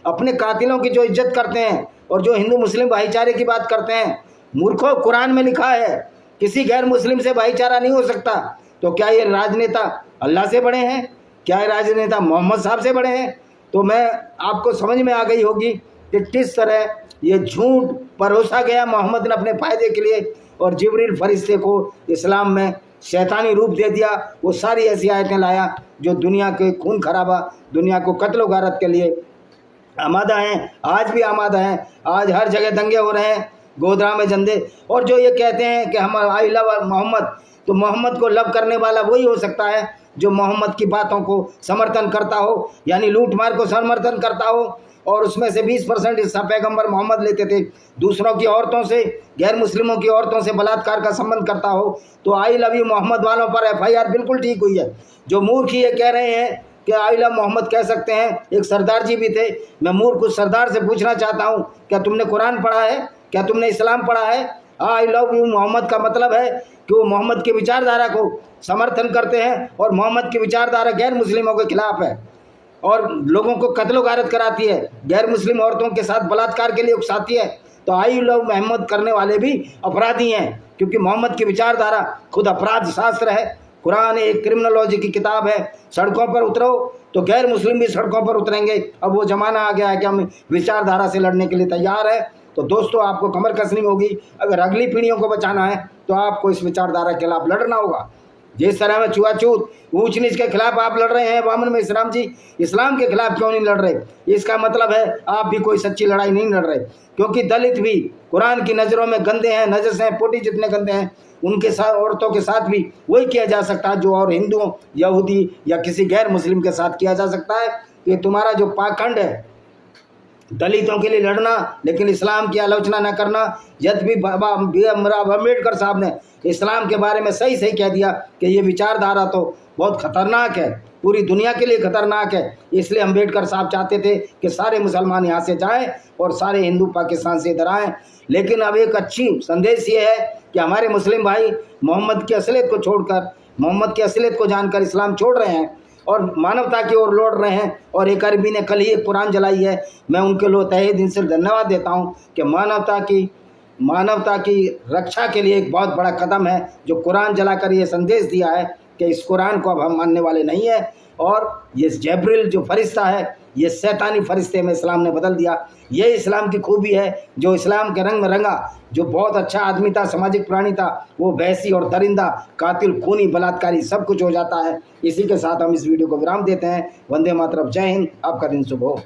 अपने कातिलों की जो इज्जत करते हैं और जो हिंदू मुस्लिम भाईचारे की बात करते हैं, मूर्खों, कुरान में लिखा है किसी गैर मुस्लिम से भाईचारा नहीं हो सकता। तो क्या ये राजनेता अल्लाह से बड़े हैं? क्या ये राजनेता मोहम्मद साहब से बड़े हैं? तो मैं आपको समझ में आ गई होगी कि किस तरह ये झूठ परोसा गया मोहम्मद ने अपने फ़ायदे के लिए, और जिब्रील फरिश्ते को इस्लाम में शैतानी रूप दे दिया। वो सारी ऐसी आयतें लाया जो दुनिया के खून खराबा, दुनिया को कत्ल गारत के लिए आमादा हैं, आज भी आमादा हैं। आज हर जगह दंगे हो रहे हैं, गोधरा में जंदे। और जो ये कहते हैं कि हम आई लव मोहम्मद, तो मोहम्मद को लव करने वाला वही हो सकता है जो मोहम्मद की बातों को समर्थन करता हो, यानी लूट मार को समर्थन करता हो, और उसमें से 20% हिस्सा पैगंबर मोहम्मद लेते थे। दूसरों की औरतों से, गैर मुस्लिमों की औरतों से बलात्कार का संबंध करता हो। तो आई लव यू मोहम्मद वालों पर FIR बिल्कुल ठीक हुई है। जो मूर्ख ये कह रहे हैं कि आई लव मोहम्मद कह सकते हैं, एक सरदार जी भी थे। मैं मूर्ख उस सरदार से पूछना चाहता हूँ, क्या तुमने कुरान पढ़ा है? क्या तुमने इस्लाम पढ़ा है? आई लव यू मोहम्मद का मतलब है कि वो मोहम्मद की विचारधारा को समर्थन करते हैं, और मोहम्मद की विचारधारा गैर मुस्लिमों के खिलाफ है और लोगों को कत्लो गारत कराती है, गैर मुस्लिम औरतों के साथ बलात्कार के लिए उकसाती है। तो आई लव मोहम्मद करने वाले भी अपराधी हैं, क्योंकि मोहम्मद की विचारधारा खुद अपराध शास्त्र है। कुरान एक क्रिमिनोलॉजी की किताब है। सड़कों पर उतरो तो गैर मुस्लिम भी सड़कों पर उतरेंगे। अब वो ज़माना आ गया है कि हम विचारधारा से लड़ने के लिए तैयार है। तो दोस्तों, आपको कमर कसनी होगी। अगर अगली पीढ़ियों को बचाना है तो आपको इस विचारधारा के खिलाफ लड़ना होगा। जिस तरह में छुआछूत, ऊंच नीच के खिलाफ आप लड़ रहे हैं, वामन में इस्लाम जी इस्लाम के खिलाफ क्यों नहीं लड़ रहे? इसका मतलब है आप भी कोई सच्ची लड़ाई नहीं लड़ रहे, क्योंकि दलित भी कुरान की नज़रों में गंदे हैं, नजस हैं, पोटी जितने गंदे हैं। उनके साथ, औरतों के साथ भी वही किया जा सकता है जो और हिंदुओं, यहूदी या किसी गैर मुस्लिम के साथ किया जा सकता है। ये तुम्हारा जो पाखंड है, दलितों के लिए लड़ना लेकिन इस्लाम की आलोचना न करना। जब भी बाबा अम्बेडकर साहब ने इस्लाम के बारे में सही सही कह दिया कि ये विचारधारा तो बहुत खतरनाक है, पूरी दुनिया के लिए खतरनाक है। इसलिए अम्बेडकर साहब चाहते थे कि सारे मुसलमान यहाँ से जाएं और सारे हिंदू पाकिस्तान से इधर आएँ। लेकिन अब एक अच्छी संदेश ये है कि हमारे मुस्लिम भाई मोहम्मद की असलियत को छोड़कर, मोहम्मद की असलियत को जानकर इस्लाम छोड़ रहे हैं और मानवता की ओर लौट रहे हैं। और एक अरबी ने कल ही एक कुरान जलाई है। मैं उनके लिए तहे दिल से धन्यवाद देता हूँ कि मानवता की रक्षा के लिए एक बहुत बड़ा कदम है जो कुरान जलाकर ये संदेश दिया है कि इस कुरान को अब हम मानने वाले नहीं है। और ये जबरील जो फरिश्ता है, ये शैतानी फरिश्ते में इस्लाम ने बदल दिया। ये इस्लाम की खूबी है, जो इस्लाम के रंग में रंगा, जो बहुत अच्छा आदमी था, सामाजिक प्राणी था, वो भैंसी और दरिंदा, कातिल, खूनी, बलात्कारी सब कुछ हो जाता है। इसी के साथ हम इस वीडियो को विराम देते हैं। वंदे मातरम, जय हिंद, आपका दिन शुभ हो।